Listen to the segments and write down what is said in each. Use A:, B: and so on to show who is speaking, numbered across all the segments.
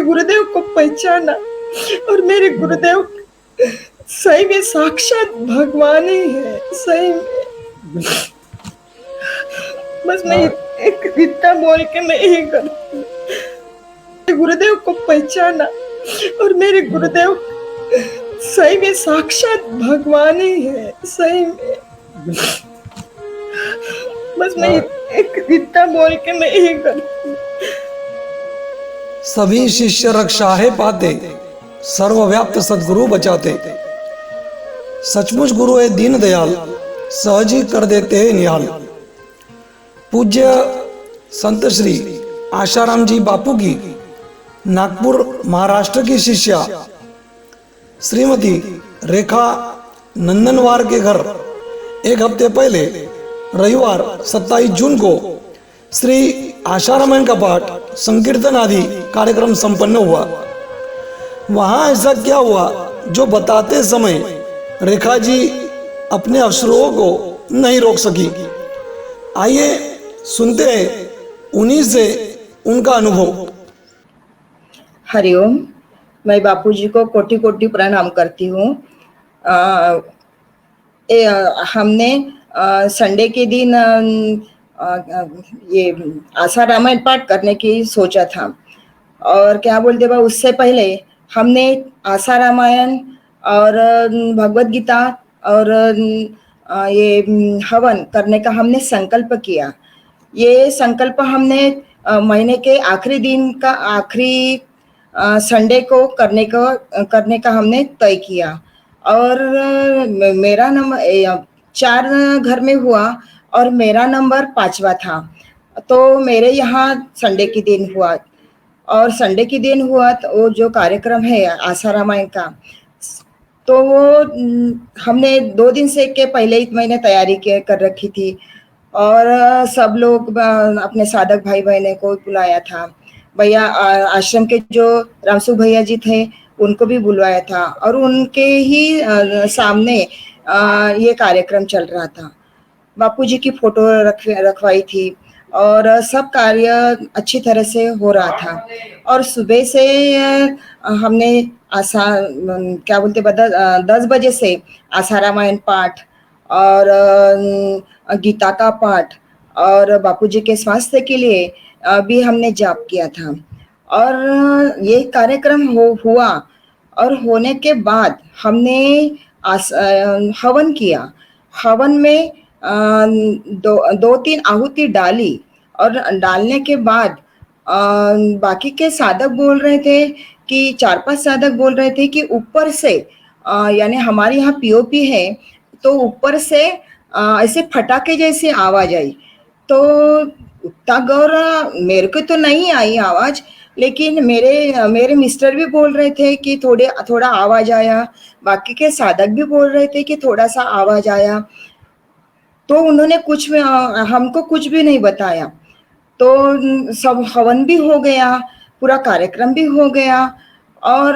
A: गुरुदेव को पहचाना और मेरे गुरुदेव सही में साक्षात भगवान ही है, सही में। बस मैं एक इतना बोल के मैं यही करती हूँ, गुरुदेव को पहचाना और मेरे गुरुदेव सही में साक्षात भगवान ही है, सही में। बस मैं एक इतना बोल के मैं यही करती हूँ।
B: सभी शिष्य रक्षा है पाते, सर्वव्याप्त सद्गुरु बचाते। सचमुच गुरु है दीन दयाल, सहज ही कर देते हैं निहाल। पूज्य संत श्री आशाराम जी बापू की नागपुर महाराष्ट्र की शिष्या श्रीमती रेखा नंदनवार के घर एक हफ्ते पहले रविवार 27 जून को श्री आशारामायण का पाठ, संकीर्तन आदि कार्यक्रम संपन्न हुआ। वहां ऐसा क्या हुआ जो बताते समय रेखा जी अपने अश्रुओं को नहीं रोक सकी। आइए सुनते हैं उन्हीं से उनका अनुभव।
A: हरिओम। मैं बापूजी को कोटि कोटि प्रणाम करती हूँ। हमने संडे के दिन ये आशा रामायण पाठ करने की सोचा था, और क्या बोलते बा, उससे पहले हमने आशा रामायण और भगवत गीता और ये हवन करने का हमने संकल्प किया। ये संकल्प हमने महीने के आखिरी दिन का आखिरी संडे को करने का हमने तय किया। और मेरा नंबर 4 घर में हुआ और मेरा नंबर 5वां था। तो मेरे यहाँ संडे के दिन हुआ, और संडे के दिन हुआ तो वो जो कार्यक्रम है आशा रामायण का, तो वो हमने 2 दिन से के पहले ही मैंने तैयारी कर रखी थी। और सब लोग अपने साधक भाई बहने को बुलाया था। भैया आश्रम के जो रामसु भैया जी थे उनको भी बुलवाया था, और उनके ही सामने ये कार्यक्रम चल रहा था। बापूजी की फोटो रखवाई थी, और सब कार्य अच्छी तरह से हो रहा था। और सुबह से हमने क्या बोलते 10 बजे से आशा रामायण पाठ और गीता का पाठ और बापूजी के स्वास्थ्य के लिए भी हमने जाप किया था। और ये कार्यक्रम हुआ, और होने के बाद हमने हवन किया। हवन में 2-3 आहुति डाली, और डालने के बाद बाकी के साधक बोल रहे थे कि 4-5 साधक बोल रहे थे कि ऊपर से यानी हमारे यहाँ पीओपी है, तो ऊपर से ऐसे फटाके जैसी आवाज आई। तो उतना गौर मेरे को तो नहीं आई आवाज, लेकिन मेरे मिस्टर भी बोल रहे थे कि थोड़ा आवाज आया। बाकी के साधक भी बोल रहे थे कि थोड़ा सा आवाज आया। तो उन्होंने हमको कुछ भी नहीं बताया। तो सब हवन भी हो गया, पूरा कार्यक्रम भी हो गया, और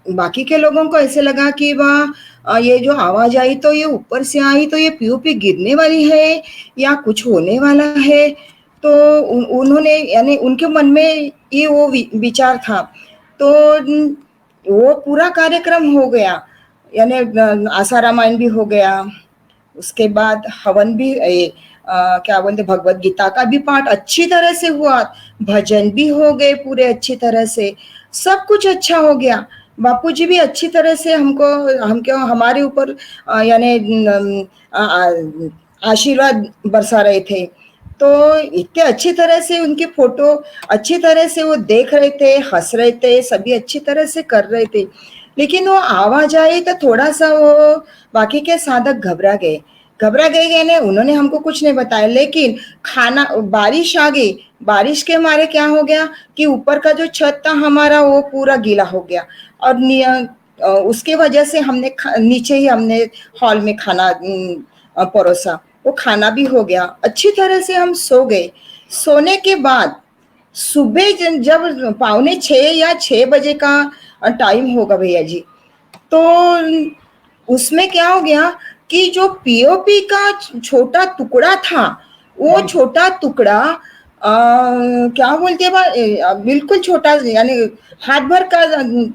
A: बाकी के लोगों को ऐसे लगा कि वाह, ये जो आवाज आई तो ये ऊपर से आई, तो ये पीओपी गिरने वाली है या कुछ होने वाला है। तो उन्होंने यानी उनके मन में ये वो विचार था। तो वो पूरा कार्यक्रम हो गया, यानी आशा रामायण भी हो गया। उसके बाद हवन भी क्या बोलते भगवत गीता का भी पाठ अच्छी तरह से हुआ, भजन भी हो गए पूरे अच्छी तरह से, सब कुछ अच्छा हो गया। बापूजी भी अच्छी तरह से हमको हमारे ऊपर यानी आशीर्वाद बरसा रहे थे। तो इतने अच्छी तरह से उनकी फोटो अच्छी तरह से वो देख रहे थे, हंस रहे थे, सभी अच्छी तरह से कर रहे थे। लेकिन वो आवाज आई तो थोड़ा सा वो बाकी के साधक घबरा गए ने उन्होंने हमको कुछ नहीं बताया। लेकिन बारिश आ गई। बारिश के मारे क्या हो गया कि ऊपर का जो छत था हमारा वो पूरा गीला हो गया, और उसके वजह से हमने नीचे ही हमने हॉल में खाना परोसा। वो खाना भी हो गया, अच्छी तरह से हम सो गए। सोने के बाद सुबह जब 5:45 या 6 बजे का टाइम होगा भैया जी, तो उसमें क्या हो गया कि जो पीओपी का छोटा टुकड़ा था, वो छोटा टुकड़ा क्या बोलते हैं बिल्कुल छोटा, यानी हाथ भर का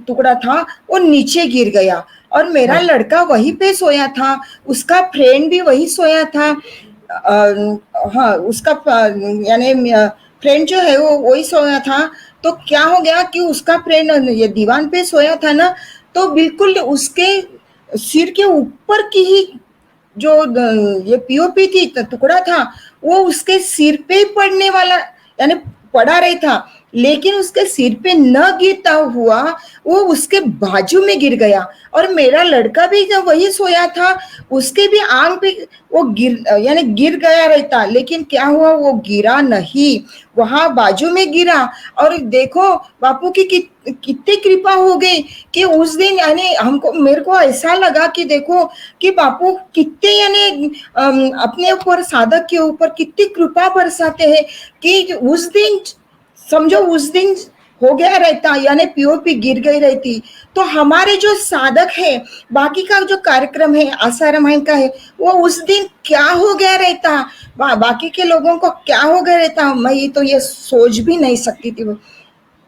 A: टुकड़ा था, वो नीचे गिर गया। और मेरा लड़का वहीं पे सोया था, उसका फ्रेंड भी वहीं सोया था। हाँ, उसका यानी फ्रेंड जो है वो वही सोया था। तो क्या हो गया कि उसका फ्रेंड ये दीवान पे सोया था ना, तो बिल्कुल उसके सिर के ऊपर की ही जो ये पीओपी थी, टुकड़ा था, वो उसके सिर पे ही पड़ने वाला, यानी पड़ा रही था, लेकिन उसके सिर पे न गिरता हुआ वो उसके बाजू में गिर गया। और मेरा लड़का भी जब वही सोया था, उसके भी आंख पे वो यानी गिर गया रहता, लेकिन क्या हुआ, वो गिरा नहीं, वहां बाजू में गिरा। और देखो बापू की कितनी कृपा हो गई कि उस दिन, यानी हमको, मेरे को ऐसा लगा कि देखो कि बापू कितने, यानी अपने ऊपर, साधक के ऊपर कितनी कृपा बरसाते हैं कि उस दिन, समझो उस दिन हो गया रहता, यानी पीओपी गिर गई रहती, तो हमारे जो साधक है, बाकी का जो कार्यक्रम है आशा रामायण का है, वो उस दिन क्या हो गया रहता, बाकी के लोगों को क्या हो गया रहता, मैं तो ये सोच भी नहीं सकती थी।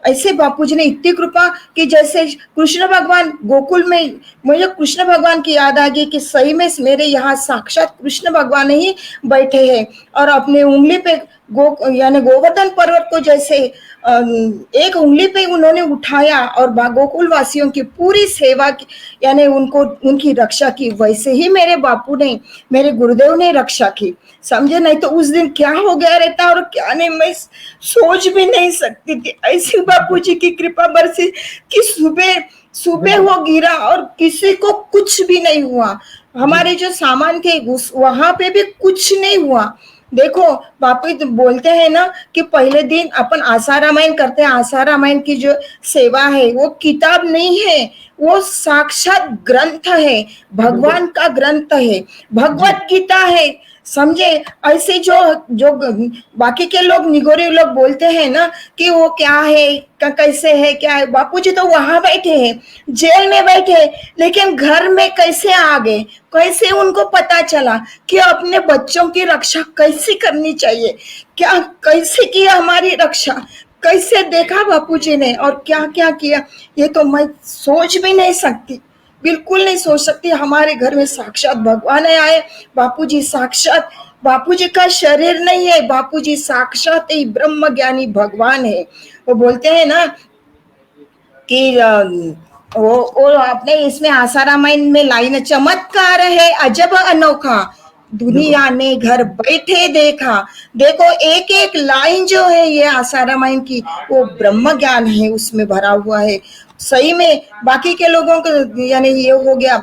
A: ऐसे बापूजी ने इतनी कृपा कि जैसे कृष्ण भगवान गोकुल में, मुझे कृष्ण भगवान की याद आ गई कि सही में मेरे यहाँ साक्षात कृष्ण भगवान ही बैठे हैं। और अपने उंगली पे यानी गोवर्धन पर्वत को जैसे एक उंगली पे उन्होंने उठाया और गोकुल वासियों की पूरी सेवा की, यानी उनको, उनकी रक्षा की, वैसे ही मेरे बापू ने, मेरे गुरुदेव ने रक्षा की। समझे, नहीं तो उस दिन क्या हो गया रहता और क्या नहीं, मैं सोच भी नहीं सकती थी। ऐसी बापूजी की कृपा बरसी कि सुबह सुबह वो गिरा और किसी को कुछ भी नहीं हुआ। हमारे जो सामान थे उस वहां पे भी कुछ नहीं हुआ। देखो बापू तो बोलते हैं ना कि पहले दिन अपन आशा रामायण करते हैं, आशा रामायण की जो सेवा है वो किताब नहीं है, वो साक्षात ग्रंथ है, भगवान का ग्रंथ है, भगवत गीता है। समझे, ऐसे जो बाकी के लोग, निगोरे लोग बोलते हैं ना कि वो क्या है, कैसे है, क्या है, बापूजी तो वहां बैठे हैं, जेल में बैठे हैं, लेकिन घर में कैसे आ गए, कैसे उनको पता चला कि अपने बच्चों की रक्षा कैसे करनी चाहिए, क्या कैसे किया हमारी रक्षा, कैसे देखा बापूजी ने और क्या क्या किया, ये तो मैं सोच भी नहीं सकती, बिल्कुल नहीं सोच सकती। हमारे घर में साक्षात भगवान आए, बापूजी साक्षात, बापूजी का शरीर नहीं है, बापूजी साक्षात ही ब्रह्म ज्ञानी भगवान है। वो बोलते हैं ना कि वो आपने इसमें आशा रामायण में लाइन, चमत्कार है अजब अनोखा, दुनिया ने घर बैठे देखा। देखो एक एक लाइन जो है ये आशा रामायण की, वो ब्रह्म ज्ञान है, उसमें भरा हुआ है। सही में बाकी के लोगों को, यानी ये हो गया,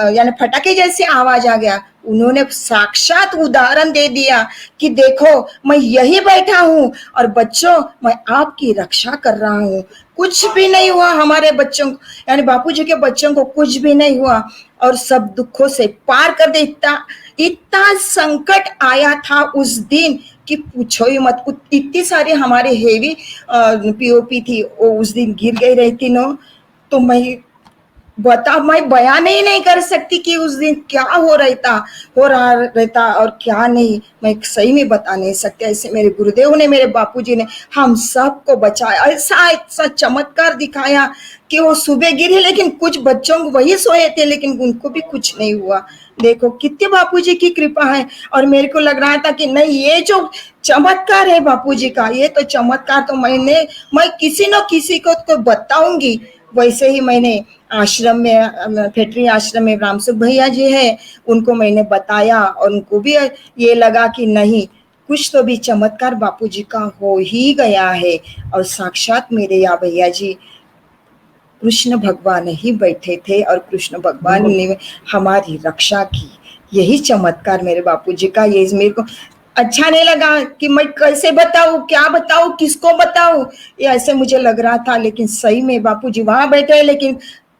A: यानी फटाके जैसे आवाज आ गया, उन्होंने साक्षात उदाहरण दे दिया कि देखो मैं यही बैठा हूँ और बच्चों मैं आपकी रक्षा कर रहा हूँ, कुछ भी नहीं हुआ हमारे बच्चों को, यानी बापूजी के बच्चों को कुछ भी नहीं हुआ और सब दुखों से पार कर दे। इतना इतना संकट आया था उस दिन कि पूछो ही मत, इतनी सारी हमारे हेवी पीओपी थी, वो उस दिन गिर गई रहती नो, तो मैं बयान ही नहीं कर सकती कि उस दिन क्या हो रहा रहता और क्या नहीं, मैं सही में बता नहीं सकती। ऐसे मेरे गुरुदेव ने, मेरे बापूजी ने हम सबको बचाया, ऐसा ऐसा चमत्कार दिखाया कि वो सुबह गिरी, लेकिन कुछ बच्चों को वही सोए थे, लेकिन उनको भी कुछ नहीं हुआ। देखो कितने बापूजी की कृपा है। और मेरे को लग रहा था कि नहीं, ये जो चमत्कार है बापूजी का, ये तो चमत्कार तो मैं किसी न किसी को तो बताऊंगी। वैसे ही मैंने आश्रम में, फेटरी आश्रम में रामसुख भैया जी है, उनको मैंने बताया और उनको भी ये लगा कि नहीं, कुछ तो भी चमत्कार बापूजी का हो ही गया है। और साक्षात मेरे या भैया जी कृष्ण भगवान ही बैठे थे और कृष्ण भगवान ने हमारी रक्षा की। यही चमत्कार मेरे बापूजी का। ये मेरे को अच्छा नहीं लगा कि मैं कैसे बताऊं, क्या बताऊं, किसको बताऊं, ये ऐसे मुझे लग रहा था, लेकिन सही में बापूजी वहां बैठे हैं, लेकिन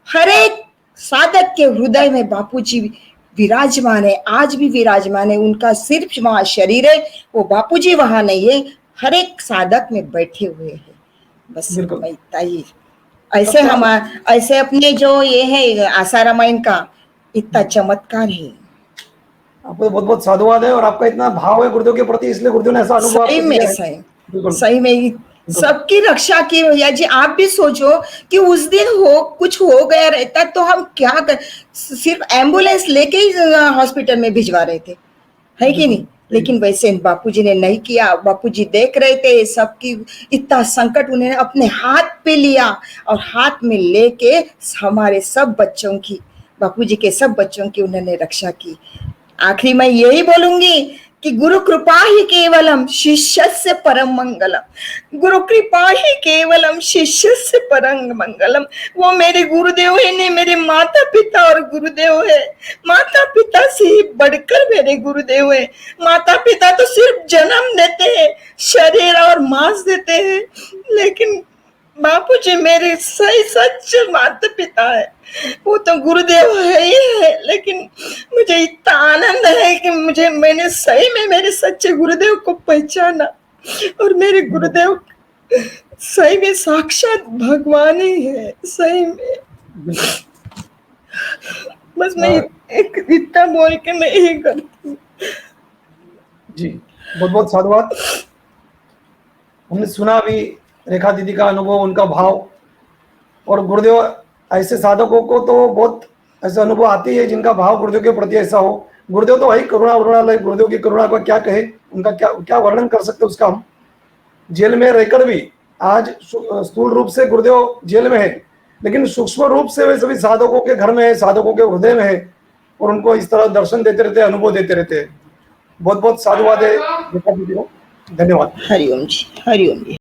A: हर एक साधक के हृदय में बापूजी विराजमान है, आज भी विराजमान है। उनका सिर्फ वहां शरीर है, वो बापूजी वहां नहीं है, हर एक साधक में बैठे हुए हैं। बस मैं इतना ही, ऐसे हम ऐसे अपने जो ये है आशा रामायण का इतना चमत्कार है।
B: आपको बहुत बहुत साधुवाद है, और आपका इतना भाव है गुरुदेव के प्रति, इसलिए गुरुदेव ने ऐसा अनुभव
A: सही
B: आपको
A: में
B: दिया है।
A: सही
B: बिल्कुल
A: सही में सबकी रक्षा की भैया जी। आप भी सोचो कि उस दिन हो कुछ हो गया रहता तो हम क्या कर, सिर्फ एम्बुलेंस लेके ही हॉस्पिटल में भिजवा रहे थे, है कि नहीं? लेकिन वैसे बापूजी ने नहीं किया। बापूजी देख रहे थे सबकी इतना संकट, उन्होंने अपने हाथ पे लिया और हाथ में लेके हमारे सब बच्चों की, बापूजी के सब बच्चों की उन्होंने रक्षा की। आखिरी मैं यही बोलूंगी कि गुरु कृपा ही केवलम शिष्यस्य परम मंगलम। गुरु कृपा ही केवलम शिष्यस्य परम मंगलम। वो मेरे गुरुदेव है, नहीं मेरे माता पिता और गुरुदेव है। माता पिता से ही बढ़कर मेरे गुरुदेव है। माता पिता तो सिर्फ जन्म देते हैं, शरीर और मांस देते हैं, लेकिन बापूजी मेरे सही सच्चे माता पिता है। वो तो गुरुदेव है ही है, लेकिन मुझे इतना आनंद है कि मैंने सही में मेरे सच्चे गुरुदेव को पहचाना, और मेरे गुरुदेव सही में साक्षात भगवान ही है, सही में। बस मैं एक इतना बोल के मैं यही करती हूँ।
B: जी, बहुत बहुत साधुवाद। हमने सुना भी रेखा दीदी का अनुभव, उनका भाव, और गुरुदेव ऐसे साधकों को तो बहुत ऐसे अनुभव आती है जिनका भाव गुरुदेव के प्रति ऐसा हो। गुरुदेव तो वही करुणा वरुणालय, गुरुदेव की करुणा का क्या कहे, उनका क्या क्या वर्णन कर सकते उसका हम। जेल में रहकर भी आज स्थूल रूप से गुरुदेव जेल में है, लेकिन सूक्ष्म रूप से वे सभी साधकों के घर में है, साधकों के हृदय में है, और उनको इस तरह दर्शन देते रहते हैं, अनुभव देते रहते हैं। बहुत बहुत साधुवाद है रेखा दीदी को। धन्यवाद।
A: हरिओम जी, हरिओम जी।